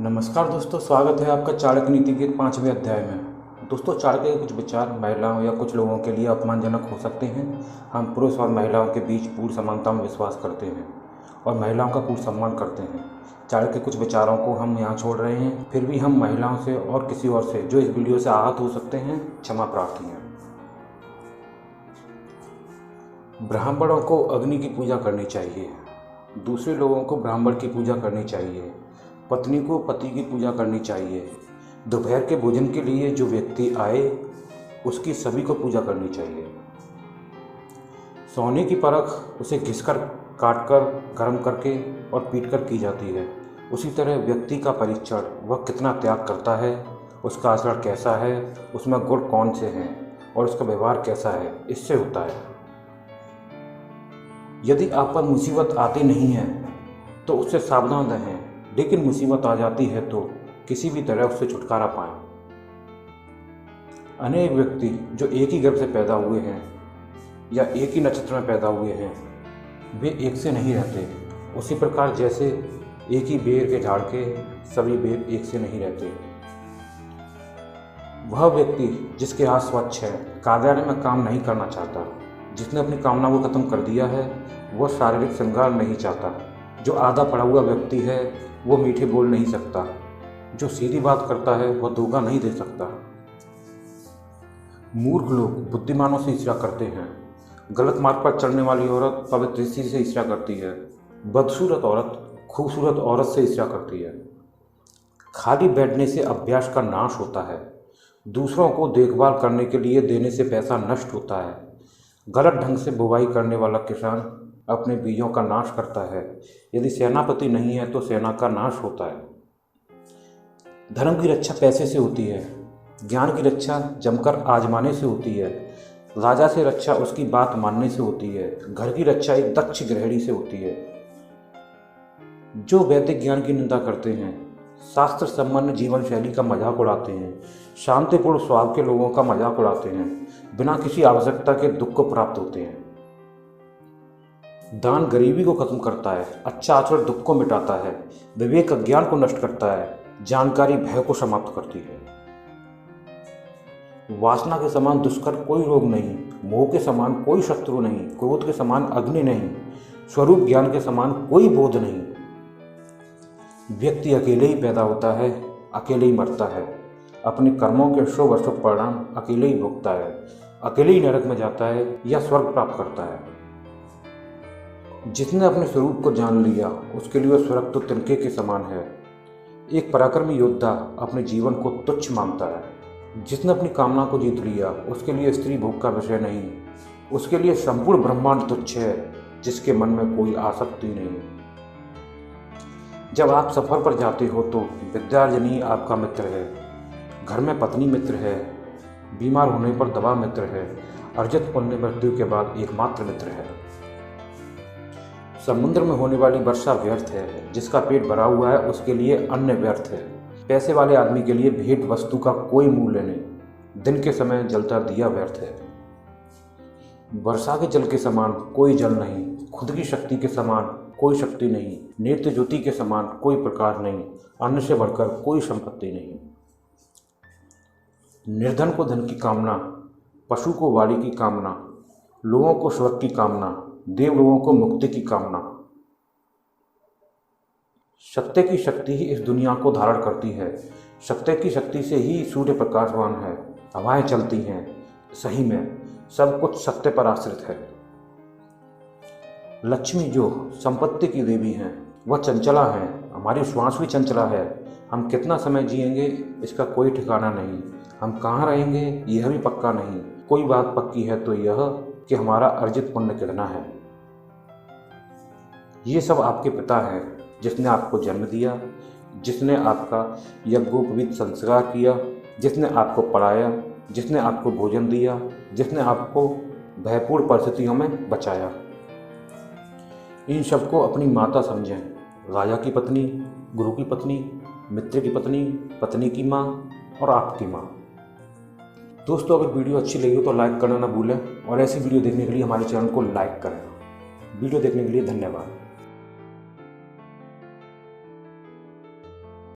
नमस्कार दोस्तों, स्वागत है आपका चाणक्य नीति के 5वें अध्याय में। दोस्तों, चाणक्य के कुछ विचार महिलाओं या कुछ लोगों के लिए अपमानजनक हो सकते हैं। हम पुरुष और महिलाओं के बीच पूर्ण समानता में विश्वास करते हैं और महिलाओं का पूर्ण सम्मान करते हैं। चाणक्य के कुछ विचारों को हम यहाँ छोड़ रहे हैं। फिर भी हम महिलाओं से और किसी और से जो इस वीडियो से आहत हो सकते हैं, क्षमा प्रार्थी हैं। ब्राह्मणों को अग्नि की पूजा करनी चाहिए। दूसरे लोगों को ब्राह्मण की पूजा करनी चाहिए। पत्नी को पति की पूजा करनी चाहिए। दोपहर के भोजन के लिए जो व्यक्ति आए उसकी सभी को पूजा करनी चाहिए। सोने की परख उसे घिसकर, काटकर, गर्म करके और पीटकर की जाती है। उसी तरह व्यक्ति का परीक्षण, वह कितना त्याग करता है, उसका आचरण कैसा है, उसमें गुण कौन से हैं और उसका व्यवहार कैसा है, इससे होता है। यदि आप पर मुसीबत आती नहीं है तो उससे सावधान रहें, लेकिन मुसीबत आ जाती है तो किसी भी तरह उससे छुटकारा पाएं। अनेक व्यक्ति जो एक ही गर्भ से पैदा हुए हैं या एक ही नक्षत्र में पैदा हुए हैं, वे एक से नहीं रहते। उसी प्रकार जैसे एक ही बेर के झाड़ के सभी बेर एक से नहीं रहते। वह व्यक्ति जिसके हाथ स्वच्छ है, कार्यालय में काम नहीं करना चाहता, जिसने अपनी कामना को खत्म कर दिया है, वह शारीरिक श्रृंगार नहीं चाहता। जो आधा पढ़ा हुआ व्यक्ति है वो मीठे बोल नहीं सकता। जो सीधी बात करता है वह धोखा नहीं दे सकता। मूर्ख लोग बुद्धिमानों से ईर्ष्या करते हैं। गलत मार्ग पर चलने वाली औरत पवित्र दृष्टि से ईर्ष्या करती है। बदसूरत औरत खूबसूरत औरत से ईर्ष्या करती है। खाली बैठने से अभ्यास का नाश होता है। दूसरों को देखभाल करने के लिए देने से पैसा नष्ट होता है। गलत ढंग से बुवाई करने वाला किसान अपने बीजों का नाश करता है। यदि सेनापति नहीं है तो सेना का नाश होता है। धर्म की रक्षा पैसे से होती है। ज्ञान की रक्षा जमकर आजमाने से होती है। राजा से रक्षा उसकी बात मानने से होती है। घर की रक्षा एक दक्ष गृहिणी से होती है। जो वैदिक ज्ञान की निंदा करते हैं, शास्त्र संबंध जीवन शैली का मजाक उड़ाते हैं, शांतिपूर्ण स्वभाव के लोगों का मजाक उड़ाते हैं, बिना किसी आवश्यकता के दुख को प्राप्त होते हैं। दान गरीबी को खत्म करता है। अच्छा आचरण दुख को मिटाता है। विवेक अज्ञान को नष्ट करता है। जानकारी भय को समाप्त करती है। वासना के समान दुष्कर कोई रोग नहीं। मोह के समान कोई शत्रु नहीं। क्रोध के समान अग्नि नहीं। स्वरूप ज्ञान के समान कोई बोध नहीं। व्यक्ति अकेले ही पैदा होता है, अकेले ही मरता है। अपने कर्मों के शुभ अशुभ परिणाम अकेले ही भुगतता है। अकेले ही नरक में जाता है या स्वर्ग प्राप्त करता है। जिसने अपने स्वरूप को जान लिया उसके लिए स्वर्ग तो तिनके के समान है। एक पराक्रमी योद्धा अपने जीवन को तुच्छ मानता है। जिसने अपनी कामना को जीत लिया उसके लिए स्त्री भोग का विषय नहीं। उसके लिए संपूर्ण ब्रह्मांड तुच्छ है, जिसके मन में कोई आसक्ति नहीं। जब आप सफर पर जाते हो तो विद्यार्जनी आपका मित्र है। घर में पत्नी मित्र है। बीमार होने पर दवा मित्र है। अर्जित पुण्य मृत्यु के बाद एकमात्र मित्र है। समुद्र में होने वाली वर्षा व्यर्थ है। जिसका पेट भरा हुआ है उसके लिए अन्न व्यर्थ है। पैसे वाले आदमी के लिए भेंट वस्तु का कोई मूल्य नहीं। दिन के समय जलता दिया व्यर्थ है। वर्षा के जल के समान कोई जल नहीं। खुद की शक्ति के समान कोई शक्ति नहीं। नेत्र ज्योति के समान कोई प्रकाश नहीं। अन्न से बढ़कर कोई संपत्ति नहीं। निर्धन को धन की कामना, पशु को वाणी की कामना, लोगों को स्वर्ग की कामना, देव लोगों को मुक्ति की कामना। सत्य की शक्ति ही इस दुनिया को धारण करती है। सत्य की शक्ति से ही सूर्य प्रकाशवान है। हवाएं चलती हैं। सही में सब कुछ सत्य पर आश्रित है। लक्ष्मी जो संपत्ति की देवी हैं, वह चंचला है। हमारी श्वास भी चंचला है। हम कितना समय जिएंगे इसका कोई ठिकाना नहीं। हम कहाँ रहेंगे यह भी पक्का नहीं। कोई बात पक्की है तो यह कि हमारा अर्जित पुण्य कितना है। ये सब आपके पिता हैं, जिसने आपको जन्म दिया, जिसने आपका यज्ञोपवीत संस्कार किया, जिसने आपको पढ़ाया, जिसने आपको भोजन दिया, जिसने आपको भयपूर्ण परिस्थितियों में बचाया। इन सबको अपनी माता समझें। राजा की पत्नी, गुरु की पत्नी, मित्र की पत्नी, पत्नी की माँ और आपकी माँ। दोस्तों, अगर वीडियो अच्छी लगी हो तो लाइक करना ना भूलें और ऐसी वीडियो देखने के लिए हमारे चैनल को लाइक करें। वीडियो देखने के लिए धन्यवाद।